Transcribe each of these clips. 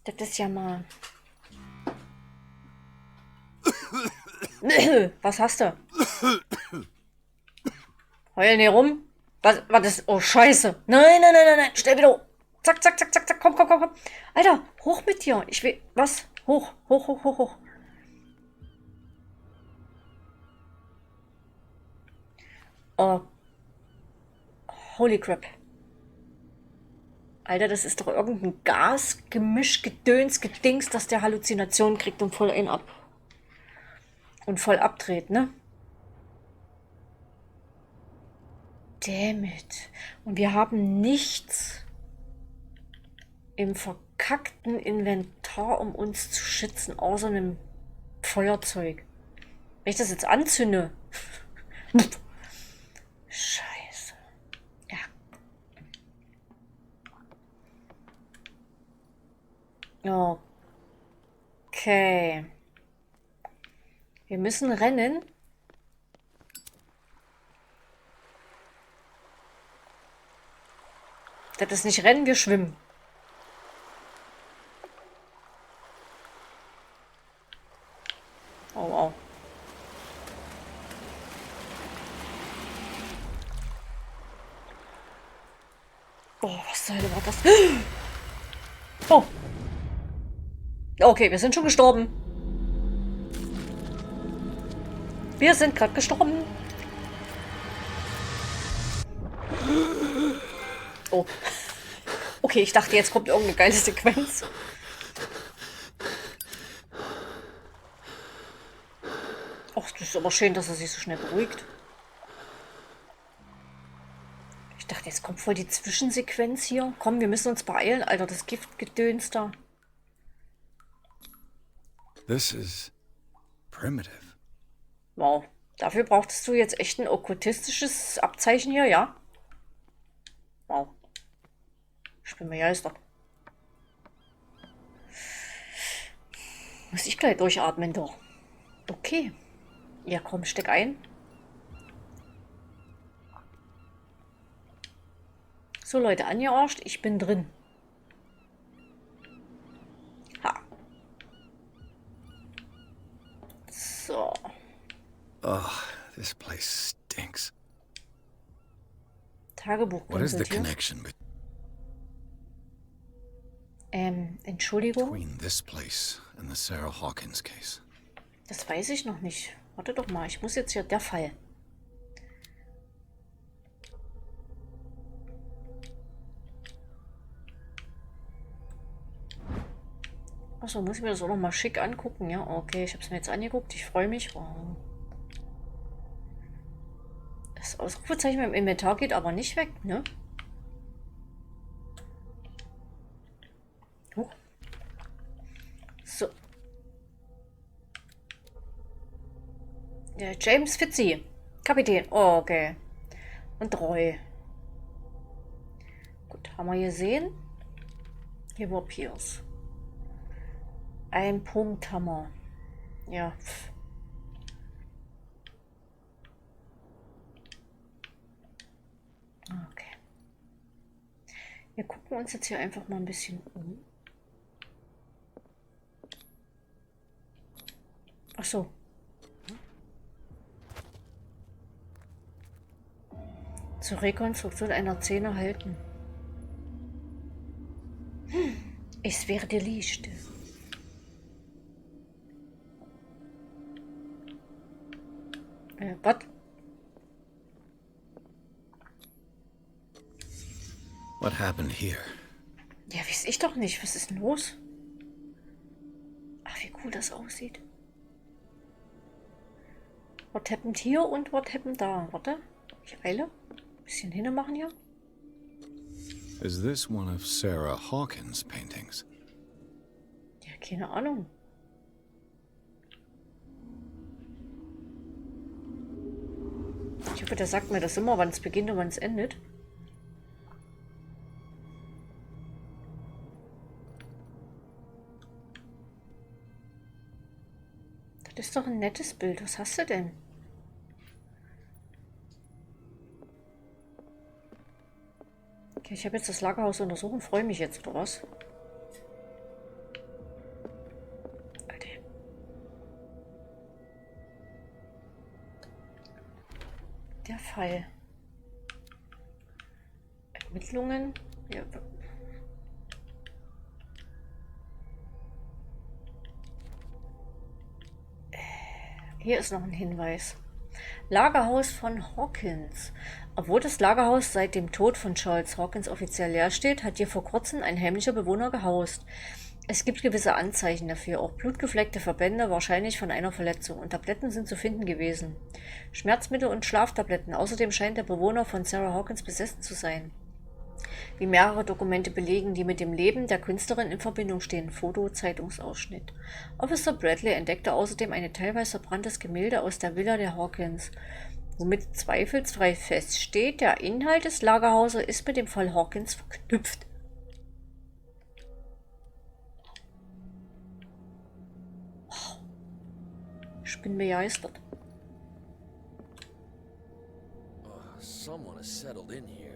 Das ist ja mal... Was hast du? Heul nicht rum. Was ist... Oh, scheiße. Nein, nein, nein, nein, nein. Stell wieder hoch. Zack, zack, zack, zack, zack. Komm, komm, komm, komm. Alter, hoch mit dir. Ich will... Was? Hoch, hoch, hoch, hoch, hoch. Oh. Holy crap. Alter, das ist doch irgendein Gas, Gemisch, Gedöns, Gedings, dass der Halluzinationen kriegt und voll ihn ab. Und voll abdreht, ne? Damn it. Und wir haben nichts im verkackten Inventar, um uns zu schützen, außer einem Feuerzeug. Wenn ich das jetzt anzünde. Scheiße. Ja. Okay. Wir müssen rennen. Das ist nicht rennen, wir schwimmen. Oh, wow. Oh, was zur Hölle war das? Oh. Okay, wir sind schon gestorben. Wir sind gerade gestorben. Oh. Okay, ich dachte, jetzt kommt irgendeine geile Sequenz. Ach, das ist aber schön, dass er sich so schnell beruhigt. Ich dachte, jetzt kommt voll die Zwischensequenz hier. Komm, wir müssen uns beeilen, Alter, das Giftgedöns da. This is primitive. Wow. Dafür brauchtest du jetzt echt ein okkultistisches Abzeichen hier, ja? Wow. Ich bin begeistert. Muss ich gleich durchatmen, doch. Okay. Ja, komm, steck ein. So, Leute, angearscht. Ich bin drin. Ha. So. Oh, this place stinks. Tagebuch What is the konsultiert. connection Entschuldigung. between this place and the Sarah Hawkins case? Das weiß ich noch nicht. Warte doch mal, ich muss jetzt hier... Der Fall. Achso, muss ich mir das auch noch mal schick angucken, ja? Okay, ich habe es mir jetzt angeguckt. Ich freue mich. Wow. Das Ausrufezeichen beim Inventar geht aber nicht weg, ne? Huch. So. Der James Fitzy. Kapitän. Oh, okay. Und treu. Gut, haben wir gesehen. Hier war Pierce. Ein Punkt haben wir. Ja. Okay. Wir gucken uns jetzt hier einfach mal ein bisschen um. Ach so. Zur Rekonstruktion einer Szene halten. Es werde Licht. Was? What happened here? Ja, weiß ich doch nicht. Was ist denn los? Ach, wie cool das aussieht. What happened hier und what happened da? Warte, ich eile. Bisschen hinne machen hier. Is this one of Sarah Hawkins' paintings? Ja, keine Ahnung. Ich hoffe, der sagt mir das immer, wann es beginnt und wann es endet. Das ist doch ein nettes Bild. Was hast du denn? Okay, ich habe jetzt das Lagerhaus untersucht und freue mich jetzt, oder was? Fall. Ermittlungen. Ja. Hier ist noch ein Hinweis. Lagerhaus von Hawkins. Obwohl das Lagerhaus seit dem Tod von Charles Hawkins offiziell leer steht, hat hier vor kurzem ein heimlicher Bewohner gehaust. Es gibt gewisse Anzeichen dafür, auch blutgefleckte Verbände, wahrscheinlich von einer Verletzung, und Tabletten sind zu finden gewesen. Schmerzmittel und Schlaftabletten. Außerdem scheint der Bewohner von Sarah Hawkins besessen zu sein. Wie mehrere Dokumente belegen, die mit dem Leben der Künstlerin in Verbindung stehen. Foto, Zeitungsausschnitt. Officer Bradley entdeckte außerdem ein teilweise verbranntes Gemälde aus der Villa der Hawkins, womit zweifelsfrei feststeht, der Inhalt des Lagerhauses ist mit dem Fall Hawkins verknüpft. Wow. Ich bin begeistert. Someone has settled in here.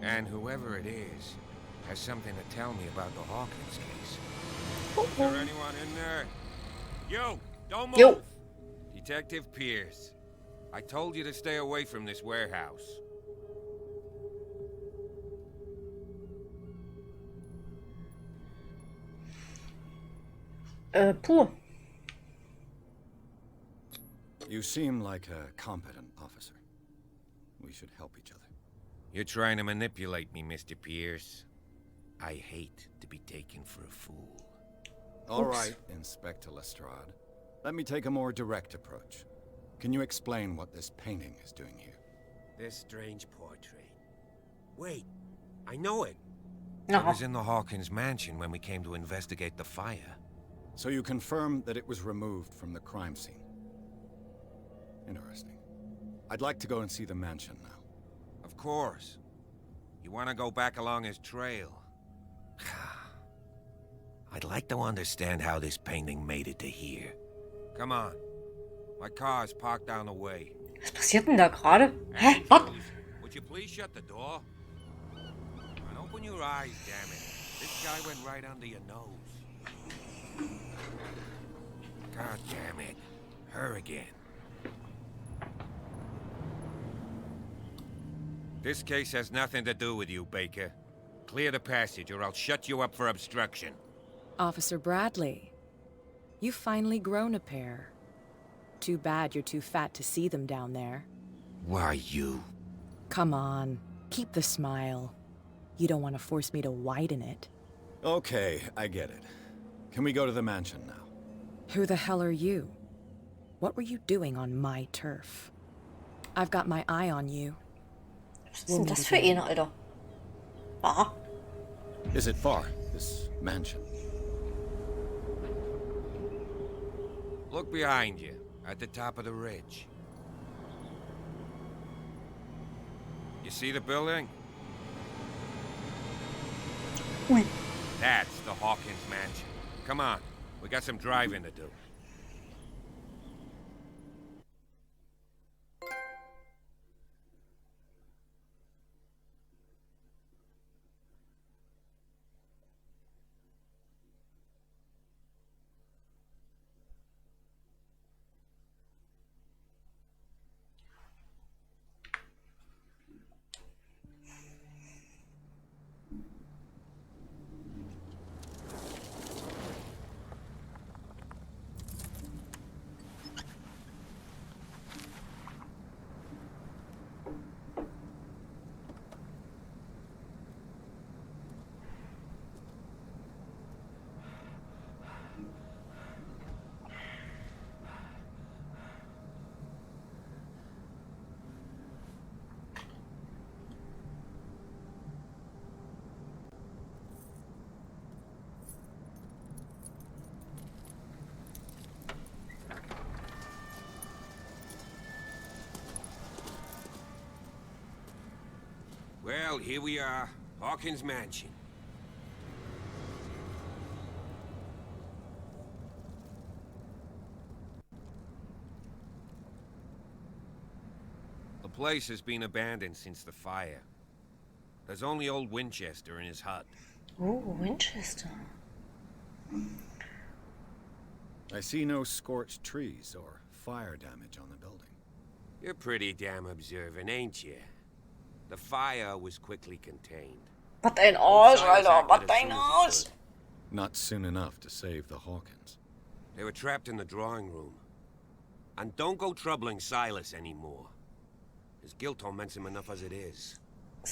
And whoever it is has something to tell me about the Hawkins case. Is there anyone in there? You! Don't move! Yo. Detective Pierce. I told you to stay away from this warehouse. Pur. You seem like a competent officer. We should help each other. You're trying to manipulate me, Mr. Pierce. I hate to be taken for a fool. All right, Inspector Lestrade. Let me take a more direct approach. Can you explain what this painting is doing here? This strange portrait. Wait, I know it. No. It was in the Hawkins mansion when we came to investigate the fire. So you confirm that it was removed from the crime scene. Interesting. I'd like to go and see the mansion now. Of course. You want to go back along his trail? I'd like to understand how this painting made it to here. Come on. My car's parked down the way. Was passiert denn da gerade? Hä? Was? Would you please shut the door? And open your eyes, damn it. This guy went right under your nose. God damn it. Her again. This case has nothing to do with you, Baker. Clear the passage or I'll shut you up for obstruction. Officer Bradley, you've finally grown a pair. Too bad you're too fat to see them down there. Why you? Come on, keep the smile. You don't want to force me to widen it. Okay, I get it. Can we go to the mansion now? Who the hell are you? What were you doing on my turf? I've got my eye on you. Was ist denn das für eine, Alter? Aha. Is it far, this mansion? Look behind you, at the top of the ridge. You see the building? Ui. That's the Hawkins mansion. Come on, we got some driving to do. Well, here we are. Hawkins Mansion. The place has been abandoned since the fire. There's only old Winchester in his hut. Oh, Winchester. I see no scorched trees or fire damage on the building. You're pretty damn observant, ain't you? The fire was quickly contained. Was ein Old Arsch, Silas Alter. acted Was as ein soon as he Arsch. could. Not soon enough to save the Hawkins. They were trapped in the drawing room. And don't go troubling Silas anymore. His guilt torments him enough as it is.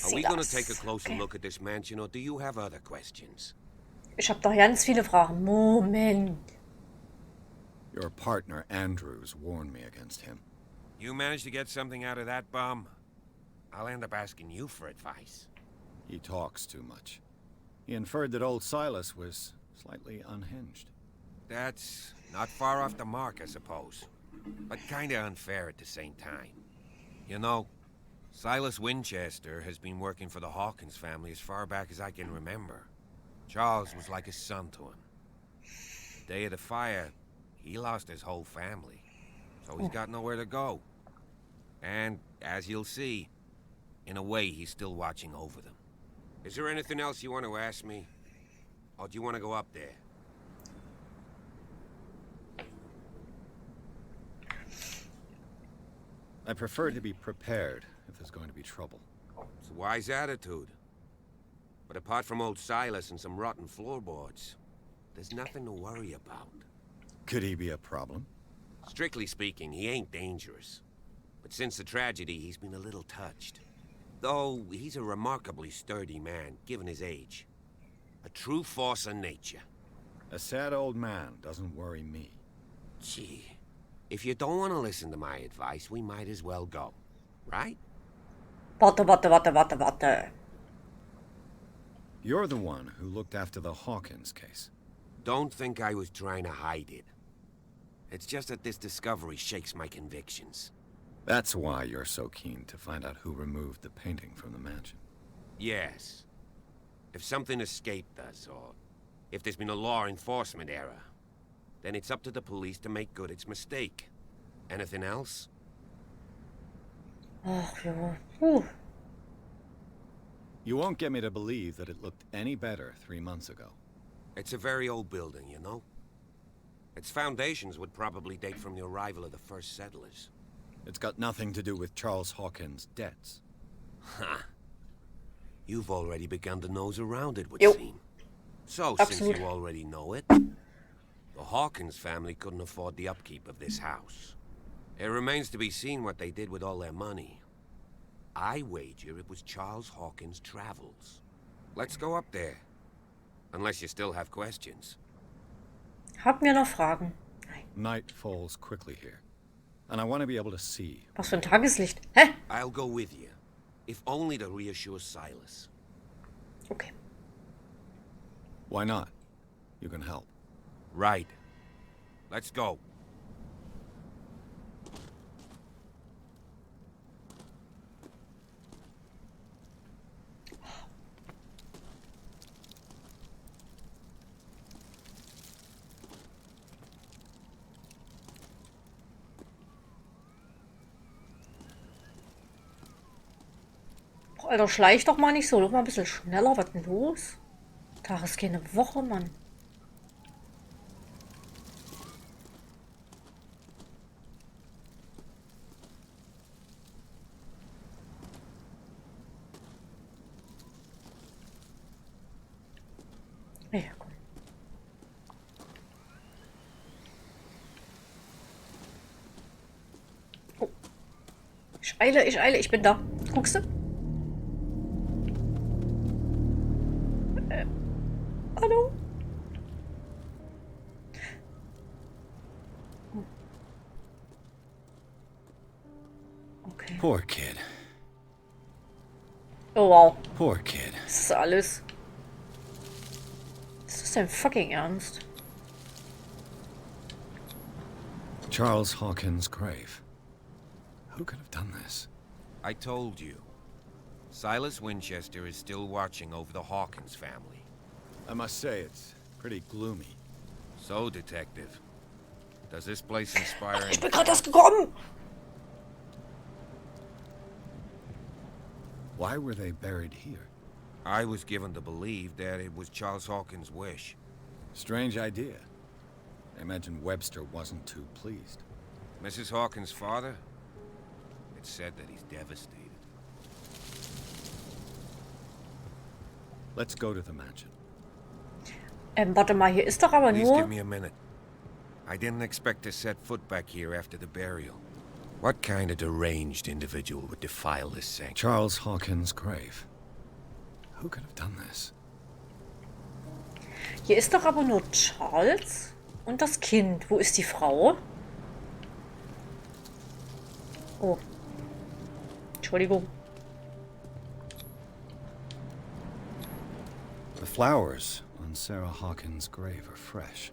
Are we gonna take a closer look at this mansion, or do you have other questions? Ich habe doch ganz viele Fragen. Moment. Your partner, Andrews, warned me against him. You managed to get something out of that bum? I'll end up asking you for advice. He talks too much. He inferred that old Silas was slightly unhinged. That's not far off the mark, I suppose. But kinda unfair at the same time. You know, Silas Winchester has been working for the Hawkins family as far back as I can remember. Charles was like a son to him. The day of the fire, he lost his whole family. So he's got nowhere to go. And, as you'll see, in a way, he's still watching over them. Is there anything else you want to ask me? Or do you want to go up there? I prefer to be prepared if there's going to be trouble. It's a wise attitude. But apart from old Silas and some rotten floorboards, there's nothing to worry about. Could he be a problem? Strictly speaking, he ain't dangerous. But since the tragedy, he's been a little touched. Though he's a remarkably sturdy man, given his age. A true force of nature. A sad old man doesn't worry me. Gee, if you don't want to listen to my advice, we might as well go. Right? Warte. You're the one who looked after the Hawkins case. Don't think I was trying to hide it. It's just that this discovery shakes my convictions. That's why you're so keen to find out who removed the painting from the mansion. Yes. If something escaped us, or if there's been a law enforcement error, then it's up to the police to make good its mistake. Anything else? Ach ja. You won't get me to believe that it looked any better 3 months ago. It's a very old building, you know? Its foundations would probably date from the arrival of the first settlers. It's got nothing to do with Charles Hawkins' debts. Ha! You've already begun to nose around it, would Yep. seem. So, Absolut. since you already know it, the Hawkins family couldn't afford the upkeep of this house. It remains to be seen what they did with all their money. I wager it was Charles Hawkins' travels. Let's go up there. Unless you still have questions. Habt ihr noch Fragen? Nein. Night falls quickly here, and I want to be able to see. Was für ein Tageslicht? Hä? I'll go with you, if only to reassure Silas. Okay. Why not? You can help. Right. Let's go. Alter, schleich doch mal nicht so. Lauf mal ein bisschen schneller. Was denn los? Tag ist keine Woche, Mann. Ja, komm. Oh. Ich eile, ich bin da. Guckst du? Hallo? Oh. Okay. Poor kid. Oh wow. Poor kid. Das ist alles. Ist das dein fucking Ernst? Charles Hawkins' grave. Who could have done this? I told you. Silas Winchester is still watching over the Hawkins family. I must say, it's pretty gloomy. So, Detective, does this place inspire Ich any... bin gerade erst gekommen. Why were they buried here? I was given to believe that it was Charles Hawkins' wish. Strange idea. I imagine Webster wasn't too pleased. Mrs. Hawkins' father? It's said that he's devastated. Let's go to the mansion. Warte mal, hier ist doch aber Please nur... give me a minute. I didn't expect to set foot back here after the burial. What kind of deranged individual would defile this sanctuary? Charles Hawkins' grave. Who could have done this? Hier ist doch aber nur Charles und das Kind. Wo ist die Frau? Oh. Entschuldigung. The flowers on Sarah Hawkins' grave are fresh.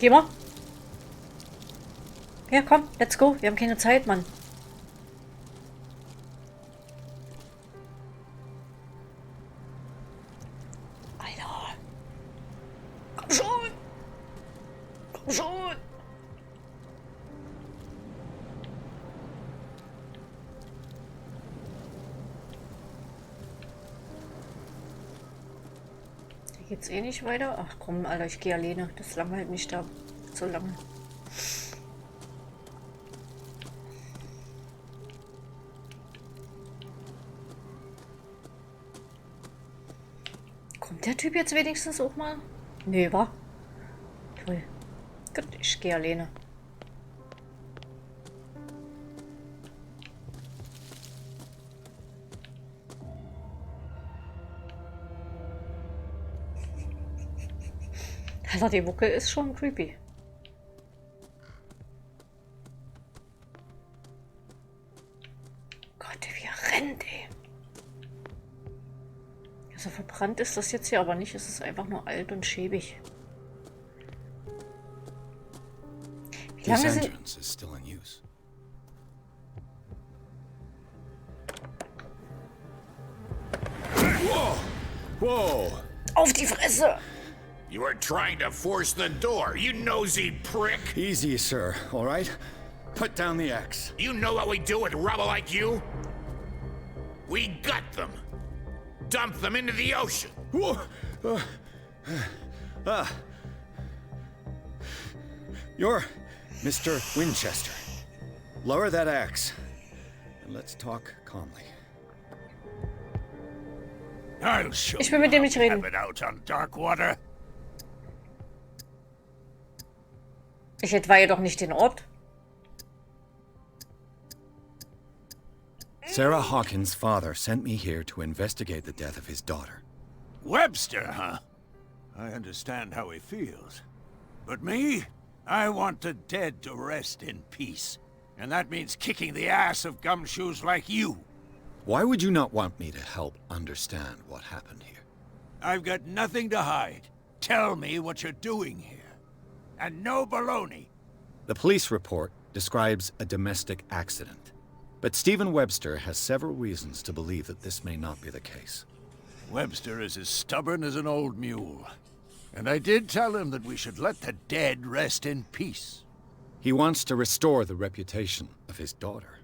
Geh mal. Ja, komm, let's go. Wir haben keine Zeit, Mann. Alter. Komm schon. Komm schon. Hier geht's eh nicht weiter. Ach komm, Alter, ich gehe alleine. Das langweilt mich da so lange. Kommt der Typ jetzt wenigstens auch mal? Nee, wa? Toll. Gut, ich gehe alleine. Alter, die Mucke ist schon creepy. Gott, wie er rennt, ey. Also verbrannt ist das jetzt hier aber nicht. Es ist einfach nur alt und schäbig. Wie This lange sind... entrance is still in use. Whoa! Whoa! Auf die Fresse! You were trying to force the door, you nosy prick! Easy, sir, all right? Put down the axe. You know what we do with rubble like you? We gut them. Dump them into the ocean. Whoa! You're Mr. Winchester. Lower that axe, and let's talk calmly. I'll show Ich will mit dem nicht you reden. have it out on dark water. Ich etweihe doch nicht den Ort. Sarah Hawkins' father sent me here to investigate the death of his daughter. Webster, huh? I understand how he feels. But me? I want the dead to rest in peace. And that means kicking the ass of gumshoes like you. Why would you not want me to help understand what happened here? I've got nothing to hide. Tell me what you're doing here. And no baloney. The police report describes a domestic accident. But Stephen Webster has several reasons to believe that this may not be the case. Webster is as stubborn as an old mule. And I did tell him that we should let the dead rest in peace. He wants to restore the reputation of his daughter.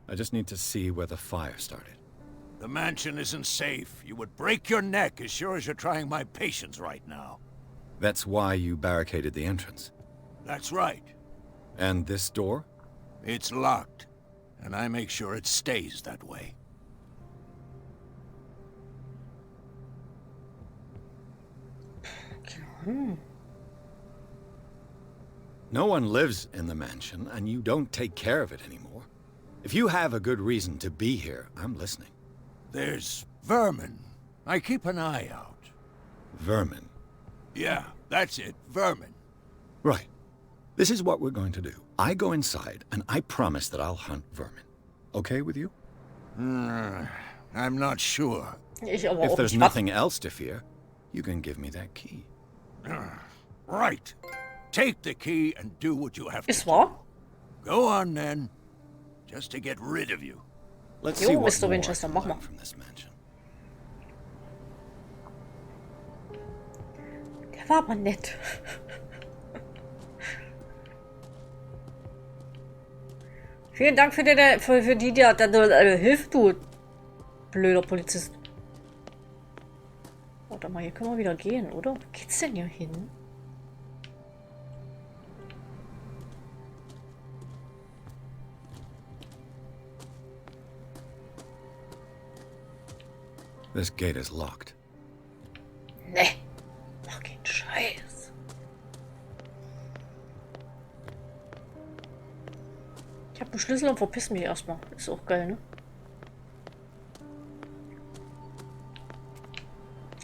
I just need to see where the fire started. The mansion isn't safe. You would break your neck as sure as you're trying my patience right now. That's why you barricaded the entrance. That's right. And this door? It's locked. And I make sure it stays that way. No one lives in the mansion, and you don't take care of it anymore. If you have a good reason to be here, I'm listening. There's vermin. I keep an eye out. Vermin. Yeah, that's it. Vermin. Right. This is what we're going to do. I go inside, and I promise that I'll hunt vermin. Okay with you? I'm not sure. Ich aber If auch there's nicht. nothing else to fear, you can give me that key. Right. Take the key and do what you have to Ist do. wahr? Go on then. Just to get rid of you. Let's Jo, see what Mr. more I Winchester, can mach learn mal. from this mansion. Der war aber nett. Vielen Dank für die Hilfe, du blöder Polizist. Oh, Warte mal, hier können wir wieder gehen, oder? Wo geht's denn hier hin? This gate is locked. Ne, mach keinen Scheiß. Ich hab einen Schlüssel und verpiss mich erstmal. Ist auch geil, ne?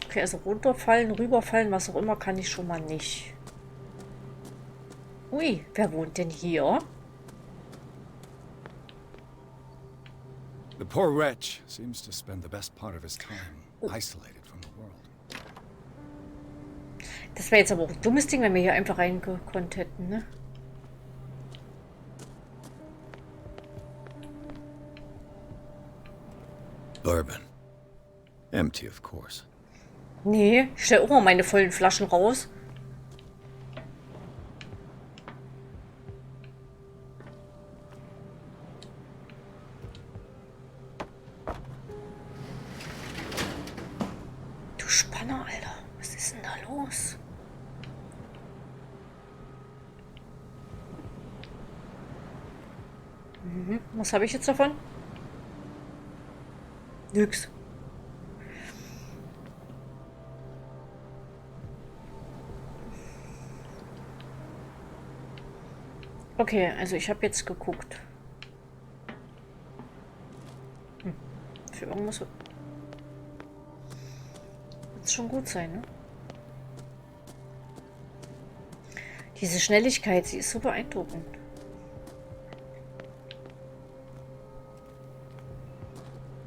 Okay, also runterfallen, rüberfallen, was auch immer, kann ich schon mal nicht. Ui, wer wohnt denn hier? The poor wretch seems to spend the best part of his time isolated from the world. Das wäre jetzt aber auch ein dummes Ding, wenn wir hier einfach reingekonnt hätten, ne? Bourbon. Empty, of course. Nee, ich stelle auch mal meine vollen Flaschen raus. Du Spanner, Alter. Was ist denn da los? Was habe ich jetzt davon? Nix. Okay, also ich habe jetzt geguckt. Für irgendwas wird es schon gut sein, ne? Diese Schnelligkeit, sie ist so beeindruckend.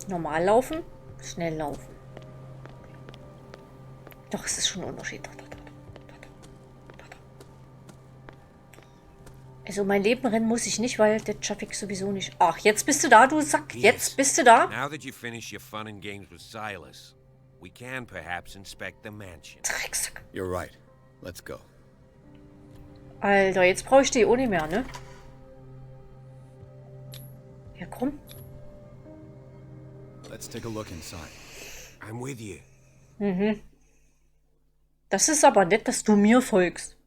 Normal laufen, schnell laufen. Doch, es ist schon ein Unterschied. Doch. Also mein Leben rennen muss ich nicht, weil das schaffe ich sowieso nicht. Ach, jetzt bist du da, du Sack. Jetzt bist du da. Now that you finish your fun and games with Silas, we can perhaps inspect the mansion. Drecksack. You're right. Let's go. Alter, jetzt brauche ich die auch nicht mehr, ne? Ja, komm. Let's take a look inside. I'm with you. Das ist aber nett, dass du mir folgst.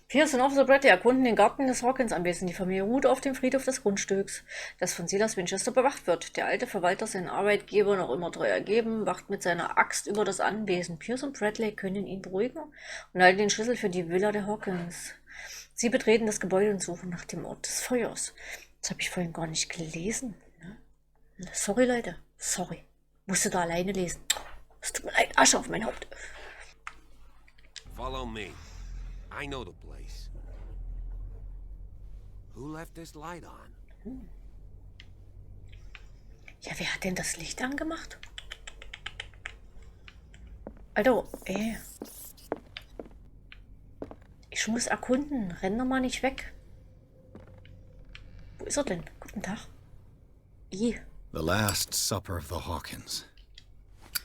Pierce und Officer Bradley erkunden den Garten des Hawkins-Anwesens. Die Familie ruht auf dem Friedhof des Grundstücks, das von Silas Winchester bewacht wird. Der alte Verwalter, seinen Arbeitgeber noch immer treu ergeben, wacht mit seiner Axt über das Anwesen. Pierce und Bradley können ihn beruhigen und halten den Schlüssel für die Villa der Hawkins. Sie betreten das Gebäude und suchen nach dem Ort des Feuers. Das habe ich vorhin gar nicht gelesen. Ne? Sorry, Leute. Sorry. Musste da alleine lesen. Es tut mir leid. Asche auf mein Haupt. Follow me. I know the place. Who left this light on? Ja, wer hat denn das Licht angemacht? Alter, ey. Ich muss erkunden. Renn doch mal nicht weg. Wo ist er denn? Guten Tag. I. The Last Supper of the Hawkins.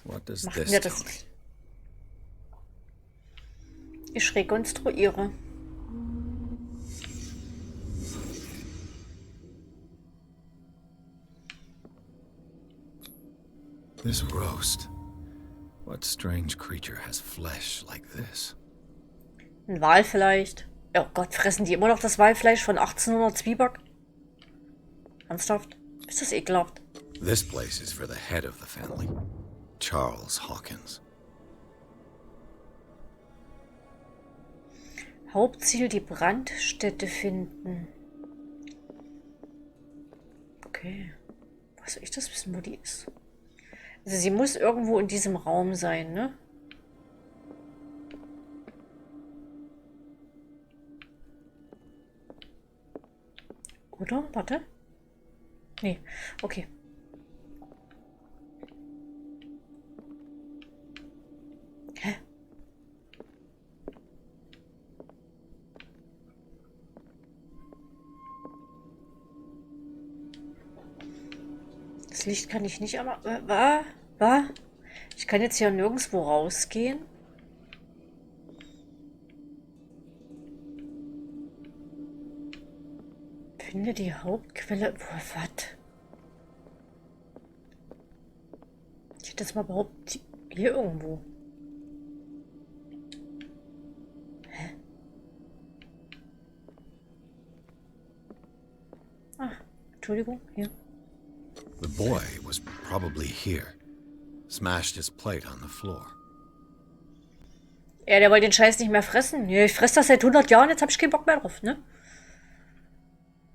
What does Macht this mir tell das. me? Ich rekonstruiere. This roast. What strange creature has flesh like this? Ein Wal vielleicht. Oh Gott, fressen die immer noch das Walfleisch von 1800 Zwieback? Ernsthaft? Ist das ekelhaft? This place is for the head of the family, Charles Hawkins. Hauptziel, die Brandstätte finden. Okay. Was soll ich das wissen, wo die ist? Also sie muss irgendwo in diesem Raum sein, ne? Oder? Warte. Nee. Okay. Hä? Das Licht kann ich nicht, aber... Was? Ich kann jetzt hier nirgendwo rausgehen. Finde die Hauptquelle... Was? Steht das mal überhaupt hier irgendwo? Hä? Ah, Entschuldigung, hier. The boy was probably here. Smashed his plate on the floor. Ja, der wollte den Scheiß nicht mehr fressen. Ja, ich fresse das seit 100 Jahren, jetzt habe ich keinen Bock mehr drauf, ne?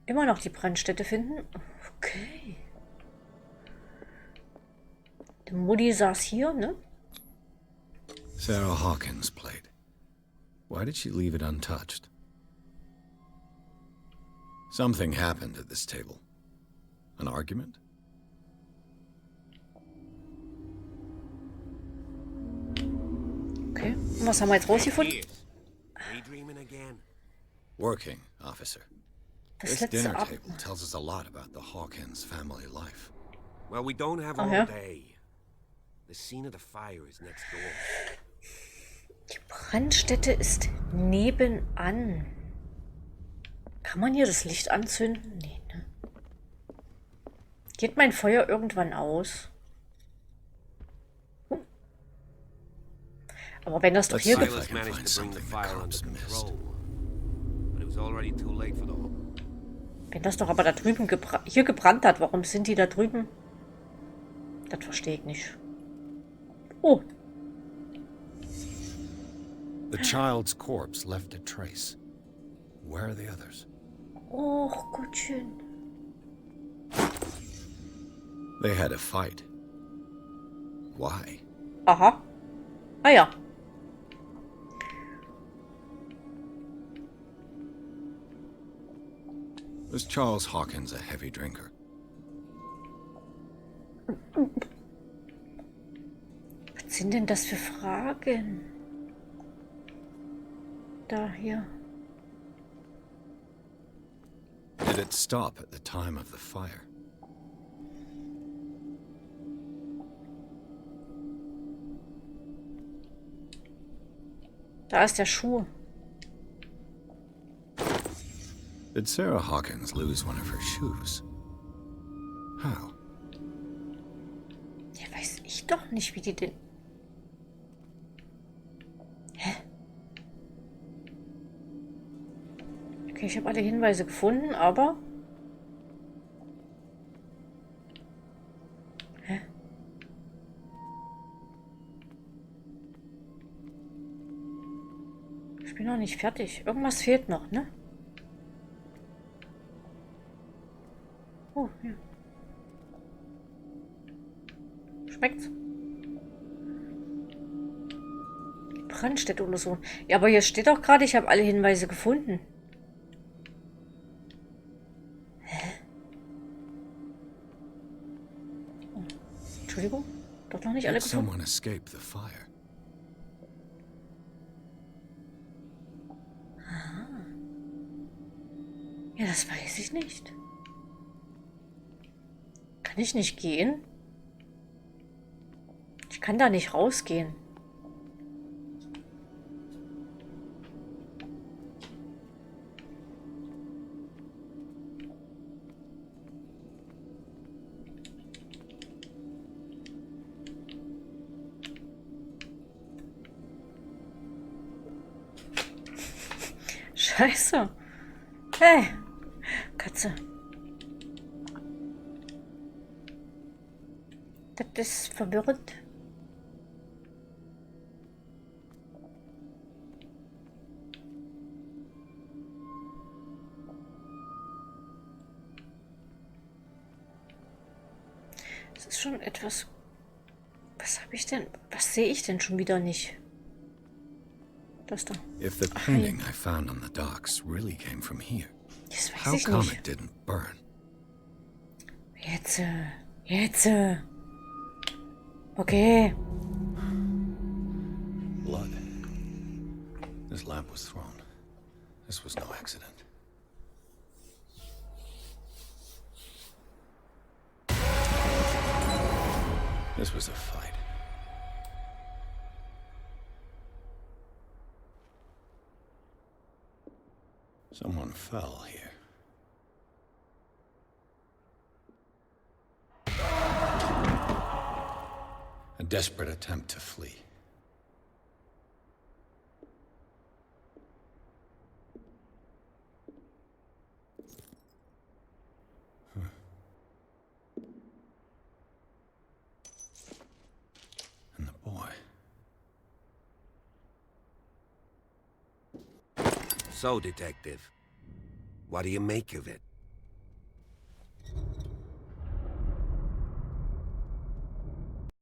Immer noch die Brandstätte finden. Okay. Die Mutti saß hier, ne? Sarah Hawkins' plate. Why did she leave it untouched? Something happened at this table. An argument? Okay. Und was haben wir jetzt rausgefunden? Daydreaming again? Working, officer. Das This letzte dinner Ab. table tells us a lot about the Hawkins family life. Well, we don't have Oh, all yeah? day. The scene of the fire is next door. Die Brandstätte ist nebenan. Kann man hier das Licht anzünden? Nee, ne? Geht mein Feuer irgendwann aus? Aber wenn das doch Let's hier see if gibt. I Silas can managed find to bring the something the fire under cops missed. control, but it was already too late for the whole. Wenn das doch aber da drüben hier gebrannt hat, warum sind die da drüben? Das verstehe ich nicht. Oh, The child's corpse left a trace. Where are the others? oh, Gottchen. They had a fight. Why? Aha. Ah ja. Was Charles Hawkins a heavy drinker? Was sind denn das für Fragen? Da, hier. Did it stop at the time of the fire? Da ist der Schuh. Did Sarah Hawkins lose one of her shoes? How? Ja, weiß ich doch nicht, wie die den... Hä? Okay, ich habe alle Hinweise gefunden, aber... Hä? Ich bin noch nicht fertig. Irgendwas fehlt noch, ne? Oh, ja. Schmeckt's? Brandstätte oder so. Ja, aber hier steht doch gerade, ich habe alle Hinweise gefunden. Hä? Oh. Entschuldigung? Doch noch nicht alle Did gefunden? someone escape the fire? Ja, das weiß ich nicht. Kann ich nicht gehen? Ich kann da nicht rausgehen. Scheiße. Hey, Katze. Das ist verwirrend. Es ist schon etwas... Was habe ich denn... Was sehe ich denn schon wieder nicht? Das da. If the painting I found on the docks really came from here, Das weiß how ich come nicht. it didn't burn? Jetzt. Jetzt. Okay. Blood. This lamp was thrown. This was no accident. This was a fight. Someone fell here. desperate attempt to flee. And the boy. So, Detective, what do you make of it?